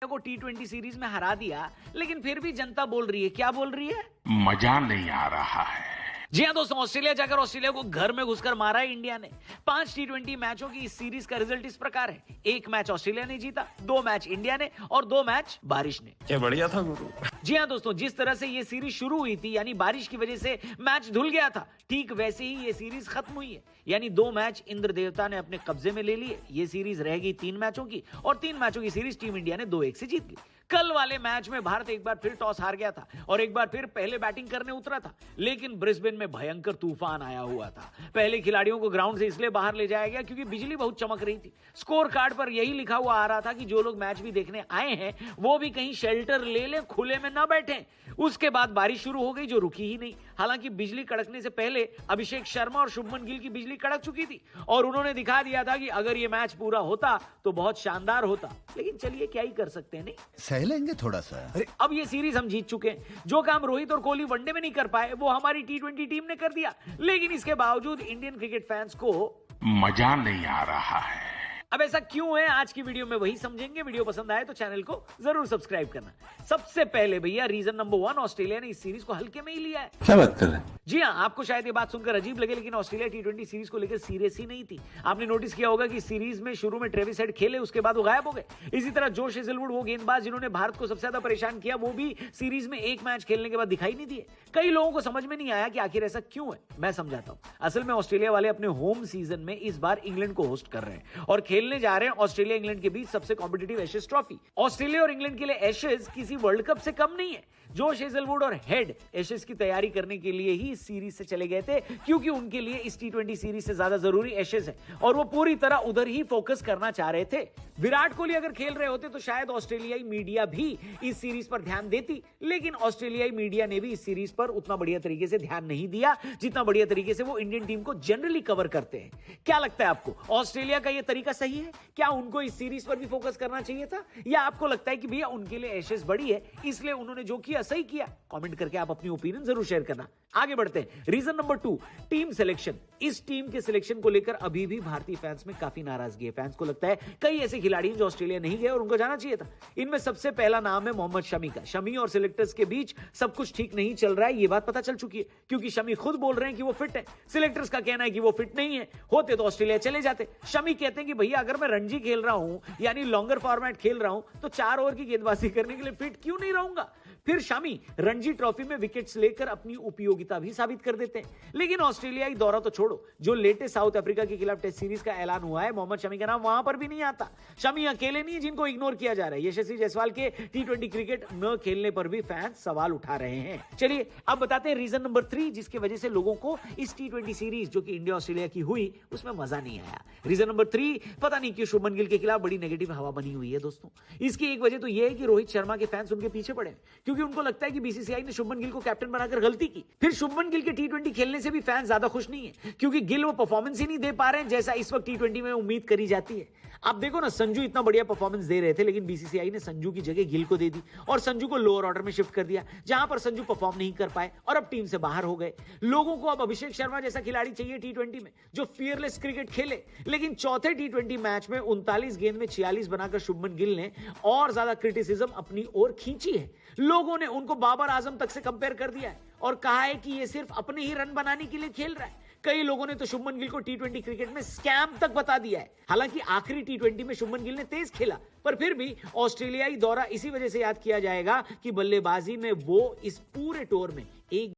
को T20 series में हरा दिया, लेकिन फिर भी जनता बोल रही है, क्या बोल रही है? मजा नहीं आ रहा है। जी हां दोस्तों, ऑस्ट्रेलिया जाकर ऑस्ट्रेलिया को घर में घुसकर मारा है इंडिया ने। 5 T20 मैचों की इस सीरीज का रिजल्ट इस प्रकार है। 1 मैच ऑस्ट्रेलिया ने जीता, 2 मैच इंडिया ने और 2 मैच बारिश ने। क्या बढ़िया था गुरु। जी हां दोस्तों, जिस तरह से ये सीरीज शुरू हुई थी, यानी बारिश की वजह से मैच धुल गया था, ठीक वैसे ही ये सीरीज खत्म हुई है। यानी 2 मैच इंद्र देवता ने अपने कब्जे में ले लिए। ये सीरीज रह गई 3 मैचों की और 3 मैचों की सीरीज टीम इंडिया ने 2-1 से जीत ली। कल वाले मैच में भारत एक बार फिर टॉस हार गया था और एक बार फिर पहले बैटिंग करने उतरा था, लेकिन ब्रिस्बेन में भयंकर तूफान आया हुआ था। पहले खिलाड़ियों को ग्राउंड से इसलिए बाहर ले जाया गया क्योंकि बिजली बहुत चमक रही थी। स्कोर कार्ड पर यही लिखा हुआ आ रहा था कि जो लोग मैच भी देखने आए हैं वो भी कहीं शेल्टर ले लें, खुले में न बैठें। उसके बाद बारिश शुरू हो गई जो रुकी ही नहीं। हालांकि बिजली कड़कने से पहले अभिषेक शर्मा और शुभमन गिल की बिजली कड़क चुकी थी और उन्होंने दिखा दिया था कि अगर ये मैच पूरा होता तो बहुत शानदार होता। लेकिन चलिए, क्या ही कर सकते हैं, नहीं सह लेंगे थोड़ा सा। अब ये सीरीज हम जीत चुके हैं। जो काम रोहित और कोहली वनडे में नहीं कर पाए वो हमारी T20 टीम ने कर दिया। लेकिन इसके बावजूद इंडियन क्रिकेट फैंस को मजा नहीं आ रहा है। अब ऐसा क्यों है, आज की वीडियो में वही समझेंगे। वीडियो पसंद आए तो चैनल को जरूर सब्सक्राइब करना। सबसे पहले भैया, रीजन नंबर 1, ऑस्ट्रेलिया ने इस सीरीज को हल्के में ही लिया है। क्या बात कर रहे हैं? जी हाँ, आपको शायद ये बात सुनकर अजीब लगे, लेकिन ऑस्ट्रेलिया T20 सीरीज को लेकर सीरियस ही नहीं थी। आपने नोटिस किया होगा कि सीरीज में शुरू में ट्रेविस हेड खेले, उसके बाद वो गायब हो गए। इसी तरह जोश हेजलवुड, वो गेंदबाज जिन्होंने भारत को सबसे ज्यादा परेशान किया, वो भी सीरीज में 1 मैच खेलने के बाद दिखाई नहीं दिए। कई लोगों को समझ में नहीं आया कि आखिर ऐसा क्यों है। मैं समझाता हूं। असल में ऑस्ट्रेलिया वाले अपने होम सीजन में इस बार इंग्लैंड को होस्ट कर रहे हैं और खेलने जा रहे हैं ऑस्ट्रेलिया इंग्लैंड के बीच सबसे कॉम्पिटिटिव एशेज ट्रॉफी। ऑस्ट्रेलिया और इंग्लैंड के लिए एशेज किसी वर्ल्ड कप से कम नहीं है। जोश हेजलवुड और हेड एशेज की तैयारी करने के लिए ही इस सीरीज से चले गए थे, क्योंकि उनके लिए इस T20 सीरीज से ज्यादा जरूरी एशेज है और वो पूरी तरह उधर ही फोकस करना चाह रहे थे। विराट कोहली अगर खेल रहे होते तो शायद ऑस्ट्रेलियाई मीडिया भी इस सीरीज पर ध्यान देती, लेकिन ऑस्ट्रेलियाई मीडिया ने भी इस सीरीज पर उतना बढ़िया तरीके से ध्यान नहीं दिया जितना बढ़िया तरीके से वो इंडियन टीम को जनरली कवर करते हैं। क्या लगता है आपको, ऑस्ट्रेलिया का यह तरीका सही है? क्या उनको इस सीरीज पर भी फोकस करना चाहिए था, या आपको लगता है कि भैया उनके लिए एशेज बड़ी है इसलिए उन्होंने जो किया सही किया? कमेंट करके आप अपनी ओपिनियन जरूर शेयर करना। आगे बढ़ते हैं। Reason number 2, team selection. इस टीम के सिलेक्शन को लेकर अभी भी भारतीय फैंस में काफी नाराजगी है। फैंस को लगता है कई ऐसे खिलाड़ी जो ऑस्ट्रेलिया नहीं गए और उनको जाना चाहिए था। इनमें सबसे पहला नाम है मोहम्मद शमी का। शमी और सिलेक्टर्स के बीच सब कुछ ठीक नहीं चल रहा है, ये बात पता चल चुकी है, क्योंकि शमी खुद बोल रहे हैं कि वो फिट है। सिलेक्टर्स का कहना है कि वो फिट नहीं है, होते तो ऑस्ट्रेलिया चले जाते। शमी कहते हैं कि भैया अगर मैं रणजी खेल रहा हूं, यानी लॉन्गर फॉर्मेट खेल रहा हूं, तो 4 ओवर की गेंदबाजी करने के लिए फिट क्यों नहीं रहूंगा? फिर शमी रणजी ट्रॉफी में विकेट्स लेकर अपनी उपयोगिता भी साबित कर देते हैं। लेकिन ऑस्ट्रेलियाई दौरा तो छोड़ो, जो लेटेस्ट साउथ अफ्रीका के खिलाफ टेस्ट सीरीज का ऐलान हुआ है, मोहम्मद शमी का नाम वहां पर भी नहीं आता। शमी अकेले नहीं जिनको इग्नोर किया जा रहा है। यशस्वी जायसवाल के T20 क्रिकेट न खेलने पर भी फैंस सवाल उठा रहे हैं। चलिए अब बताते हैं रीजन नंबर 3, जिसकी वजह से लोगों को इस T20 सीरीज जो कि इंडिया ऑस्ट्रेलिया की हुई उसमें मजा नहीं आया। रीजन नंबर 3, पता नहीं क्यों शुभमन गिल के खिलाफ बड़ी नेगेटिव हवा बनी हुई है दोस्तों। इसकी एक वजह तो यह है कि रोहित शर्मा के फैंस उनके पीछे पड़े, क्योंकि उनको लगता है कि बीसीसीआई ने शुभमन गिल को कैप्टन बनाकर गलती की। फिर शुभमन गिल के T20 खेलने से भी फैंस ज्यादा खुश नहीं है, क्योंकि गिल वो परफॉर्मेंस ही नहीं दे पा रहे हैं जैसा इस वक्त T20 में उम्मीद करी जाती है। आप देखो ना, संजू इतना बढ़िया परफॉर्मेंस दे रहे थे, लेकिन बीसीसीआई ने संजू की जगह गिल को दे दी और संजू को लोअर ऑर्डर में शिफ्ट कर दिया, जहां पर संजू परफॉर्म नहीं कर पाए और अब टीम से बाहर हो गए। लोगों को अब अभिषेक शर्मा जैसा खिलाड़ी चाहिए T20 में, जो फियरलेस क्रिकेट खेले। लेकिन चौथे T20 मैच में 39 गेंद में 46 बनाकर शुभमन गिल ने और ज्यादा क्रिटिसिज्म अपनी ओर खींची है। लोगों ने उनको बाबर आजम तक से कंपेयर कर दिया है और कहा है कि ये सिर्फ अपने ही रन बनाने के लिए खेल रहा है। कई लोगों ने तो शुभमन गिल को T20 क्रिकेट में स्कैम तक बता दिया है। हालांकि आखिरी T20 में शुभमन गिल ने तेज खेला, पर फिर भी ऑस्ट्रेलियाई दौरा इसी वजह से याद किया जाएगा कि बल्लेबाजी में वो इस पूरे टूर में एक